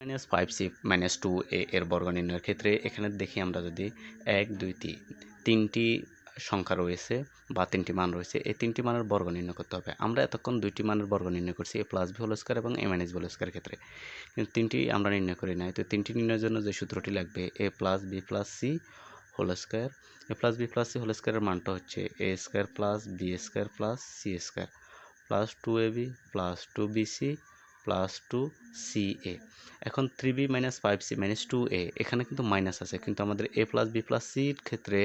Minus 5c minus 2a এর বর্গ নির্ণয়ের ক্ষেত্রে এখানে দেখি আমরা যদি 1 2 3 তিনটি সংখ্যা রয়েছে বা তিনটি মান রয়েছে, এই তিনটি মানের বর্গ নির্ণয় করতে হবে। আমরা এতক্ষণ দুইটি মানের বর্গ নির্ণয় করছি, a plus B whole square এবং a মাইনাস বি হোল স্কয়ারের ক্ষেত্রে, কিন্তু তিনটি আমরা নির্ণয় করি নাই। তো তিনটি নির্ণয়ের জন্য যে সূত্রটি লাগবে a plus B plus C whole square, a plus B plus C whole স্কয়ারের মানটা হচ্ছে a square plus B square plus C square plus 2ab plus 2bc plus 2ca। এখন 3b minus 5c minus 2a এখানে কিন্তু minus আছে, কিন্তু আমাদের a plus B plus সির ক্ষেত্রে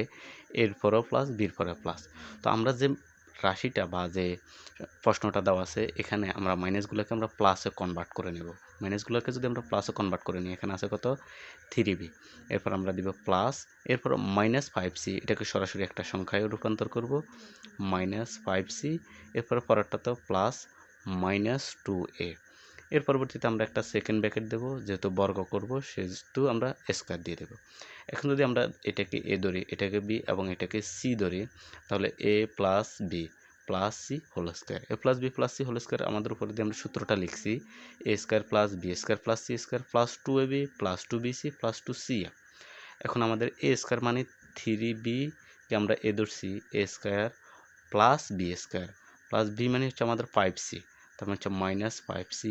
এর পরেও প্লাস বির পরেও প্লাস। তো আমরা যে রাশিটা বা যে প্রশ্নটা দেওয়া আছে এখানে আমরা মাইনাসগুলোকে আমরা প্লাসে কনভার্ট করে নেব। মাইনাসগুলোকে যদি আমরা প্লাসে কনভার্ট করে নিই, এখানে আছে কত 3b, এরপর আমরা দিব প্লাস, এরপর মাইনাস 5c এটাকে সরাসরি একটা সংখ্যায় রূপান্তর করব মাইনাস 5c, এরপর পরেরটাতেও প্লাস মাইনাস 2a। এর পরবর্তীতে আমরা একটা সেকেন্ড ব্র্যাকেট দেবো, যেহেতু বর্গ করব সেহেতু আমরা স্কয়ার দিয়ে দেবো। এখন যদি আমরা এটাকে এ ধরি, এটাকে বি এবং এটাকে সি ধরি, তাহলে A plus B plus C whole square, A plus B plus C whole square আমাদের উপর দিয়ে আমরা সূত্রটা লিখছি A square plus B square plus C square plus 2ab plus 2bc plus 2c। এখন আমাদের এ স্কয়ার মানে 3b কে আমরা এ ধরছি A square plus B square plus B মানে হচ্ছে আমাদের 5c, তার মানে হচ্ছে minus 5c,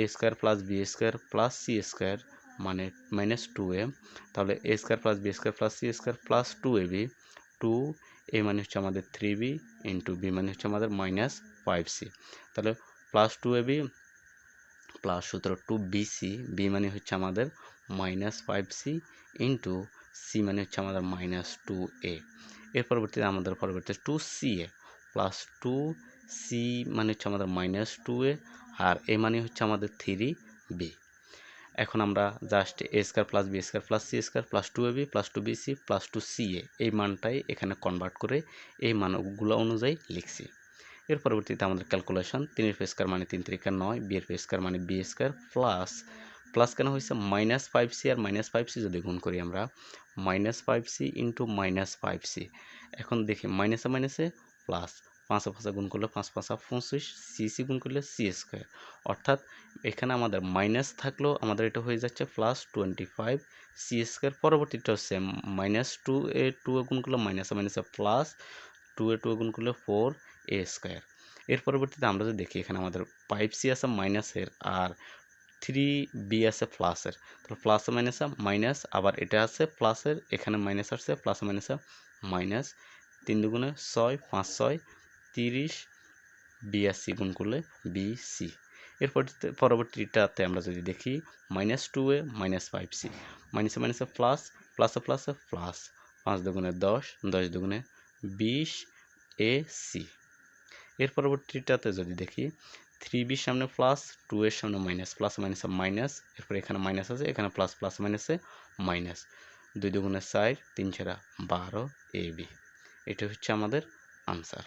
A square plus B square plus C square মানে মাইনাস 2a, তাহলে A square plus B square plus C square plus 2ab, 2a মানে হচ্ছে আমাদের 3b ইন্টু বি মানে হচ্ছে আমাদের মাইনাস 5c, তাহলে প্লাস 2ab প্লাস সূত্র 2bc, বি মানে হচ্ছে আমাদের মাইনাস 5c ইন্টু সি মানে হচ্ছে আমাদের মাইনাস 2a। এর পরবর্তীতে আমাদের পরবর্তীতে 2ca প্লাস 2c মানে হচ্ছে আমাদের মাইনাস 2a, আর এ মানে হচ্ছে আমাদের 3b। এখন আমরা just A square plus B square plus C square plus 2ab plus 2bc plus 2ca এই মানটাই এখানে কনভার্ট করে এই মানগুলো অনুযায়ী লিখছি। এর পরবর্তীতে আমাদের ক্যালকুলেশন 3 এর স্কয়ার মানে 3 3 9, বি এর স্কয়ার মানে বি স্কয়ার প্লাস প্লাস কেন হয়েছে মাইনাস 5c আর মাইনাস 5c যদি গুণ করি আমরা minus 5c into minus 5c। এখন দেখি মাইনাসে মাইনাসে প্লাস, 5 5 গুণ করলে 5 5 25, সি গুণ করলে সি স্কয়ার, অর্থাৎ এখানে আমাদের মাইনাস থাকলেও আমাদের এটা হয়ে যাচ্ছে প্লাস 25 সি স্কয়ার। পরবর্তীটা হচ্ছে মাইনাস 2a গুণ করলে মাইনাসে মাইনাসে প্লাস 2a গুণ করলে 4a স্কয়ার। এর পরবর্তীতে আমরা যদি দেখি এখানে আমাদের 5c আছে মাইনাসের আর 3b আছে প্লাসের, তাহলে প্লাস মাইনাসে মাইনাস, আবার এটা আছে প্লাসের, এখানে মাইনাস আসছে প্লাস মাইনাসে মাইনাস, 3 দুগুণে 6 5 6 30 বিআরসি গুণ করলে বিসি। এর পরবর্তীটাতে আমরা যদি দেখি মাইনাস 2a মাইনাস 5c, মাইনাসে মাইনাসে প্লাস, প্লাসে প্লাসে প্লাস, 5 দুগুণে 10 10 দুগুণে 20 ac। এর পরবর্তীটাতে যদি দেখি 3b সামনে প্লাস 2 এর সামনে মাইনাস, প্লাস মাইনাসে মাইনাস, এরপর এখানে মাইনাস আছে এখানে প্লাস, প্লাস মাইনাসে মাইনাস, 2 দুগুণে 4 3 4 12 ab। এটা হচ্ছে আমাদের আনসার।